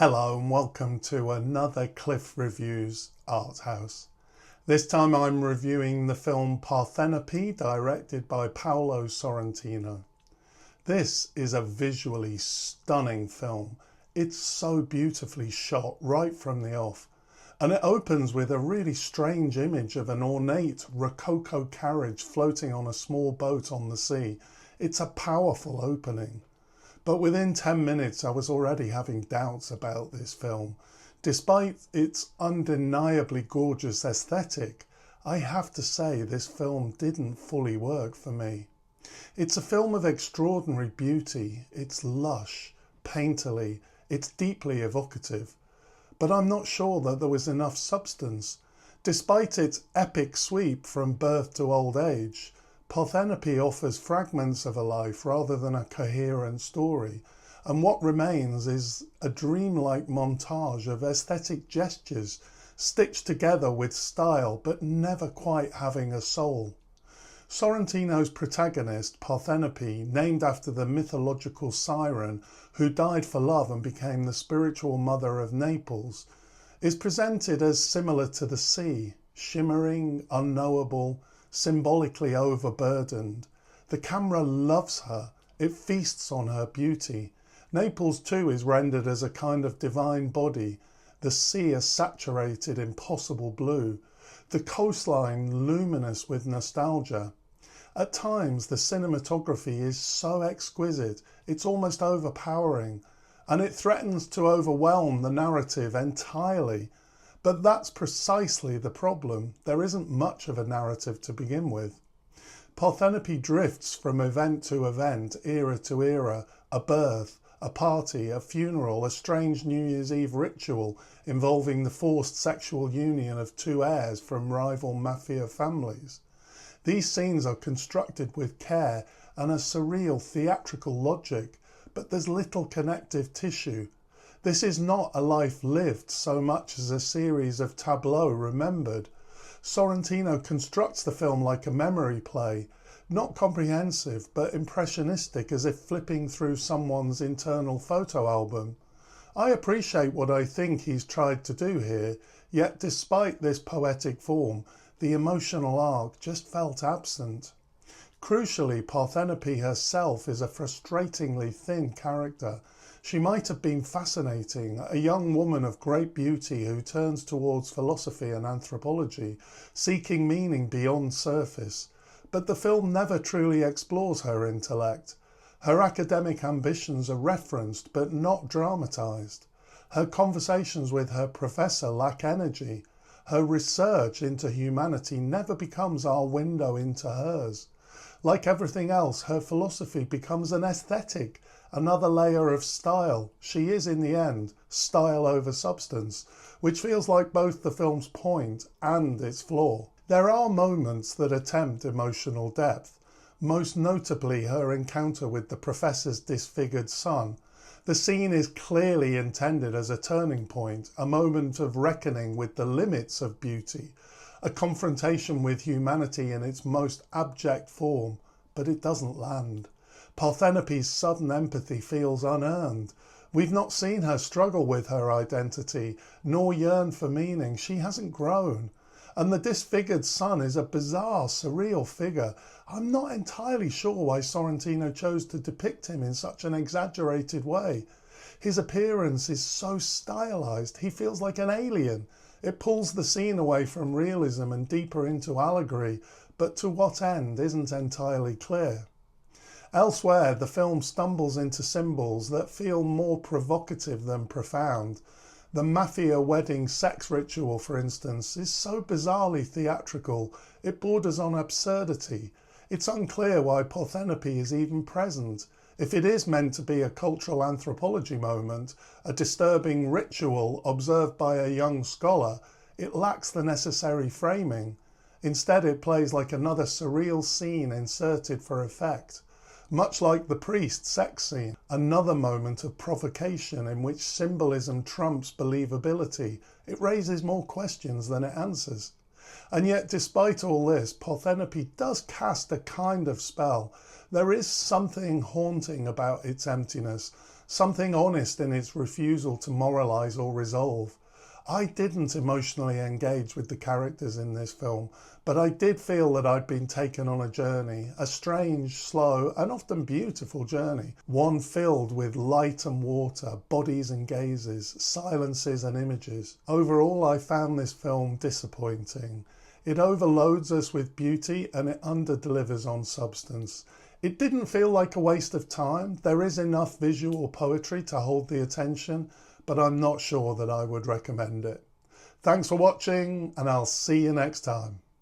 Hello and welcome to another Cliff Reviews Art House. This time I'm reviewing the film Parthenope, directed by Paolo Sorrentino. This is a visually stunning film. It's so beautifully shot right from the off, and it opens with a really strange image of an ornate Rococo carriage floating on a small boat on the sea. It's a powerful opening. But within 10 minutes I was already having doubts about this film. Despite its undeniably gorgeous aesthetic, I have to say this film didn't fully work for me. It's a film of extraordinary beauty, it's lush, painterly, it's deeply evocative. But I'm not sure that there was enough substance. Despite its epic sweep from birth to old age, Parthenope offers fragments of a life rather than a coherent story, and what remains is a dreamlike montage of aesthetic gestures stitched together with style but never quite having a soul. Sorrentino's protagonist, Parthenope, named after the mythological siren who died for love and became the spiritual mother of Naples, is presented as similar to the sea, shimmering, unknowable, symbolically overburdened. The camera loves her, it feasts on her beauty. Naples too is rendered as a kind of divine body, the sea a saturated impossible blue, the coastline luminous with nostalgia. At times the cinematography is so exquisite, it's almost overpowering, and it threatens to overwhelm the narrative entirely. But that's precisely the problem. There isn't much of a narrative to begin with. Parthenope drifts from event to event, era to era, a birth, a party, a funeral, a strange New Year's Eve ritual involving the forced sexual union of two heirs from rival mafia families. These scenes are constructed with care and a surreal theatrical logic, but there's little connective tissue. This is not a life lived so much as a series of tableaux remembered. Sorrentino constructs the film like a memory play, not comprehensive but impressionistic, as if flipping through someone's internal photo album. I appreciate what I think he's tried to do here, yet despite this poetic form, the emotional arc just felt absent. Crucially, Parthenope herself is a frustratingly thin character. She might have been fascinating, a young woman of great beauty who turns towards philosophy and anthropology, seeking meaning beyond surface. But the film never truly explores her intellect. Her academic ambitions are referenced but not dramatised. Her conversations with her professor lack energy. Her research into humanity never becomes our window into hers. Like everything else, her philosophy becomes an aesthetic, another layer of style. She is, in the end, style over substance, which feels like both the film's point and its flaw. There are moments that attempt emotional depth, most notably her encounter with the professor's disfigured son. The scene is clearly intended as a turning point, a moment of reckoning with the limits of beauty, a confrontation with humanity in its most abject form, but it doesn't land. Parthenope's sudden empathy feels unearned. We've not seen her struggle with her identity, nor yearn for meaning. She hasn't grown. And the disfigured son is a bizarre, surreal figure. I'm not entirely sure why Sorrentino chose to depict him in such an exaggerated way. His appearance is so stylized, he feels like an alien. It pulls the scene away from realism and deeper into allegory, but to what end isn't entirely clear. Elsewhere, the film stumbles into symbols that feel more provocative than profound. The mafia wedding sex ritual, for instance, is so bizarrely theatrical, it borders on absurdity. It's unclear why Parthenope is even present. If it is meant to be a cultural anthropology moment, a disturbing ritual observed by a young scholar, it lacks the necessary framing. Instead, it plays like another surreal scene inserted for effect. Much like the priest sex scene, another moment of provocation in which symbolism trumps believability. It raises more questions than it answers. And yet, despite all this, Parthenope does cast a kind of spell. There is something haunting about its emptiness, something honest in its refusal to moralise or resolve. I didn't emotionally engage with the characters in this film, but I did feel that I'd been taken on a journey, a strange, slow and often beautiful journey, one filled with light and water, bodies and gazes, silences and images. Overall, I found this film disappointing. It overloads us with beauty and it underdelivers on substance. It didn't feel like a waste of time. There is enough visual poetry to hold the attention, but I'm not sure that I would recommend it. Thanks for watching, and I'll see you next time.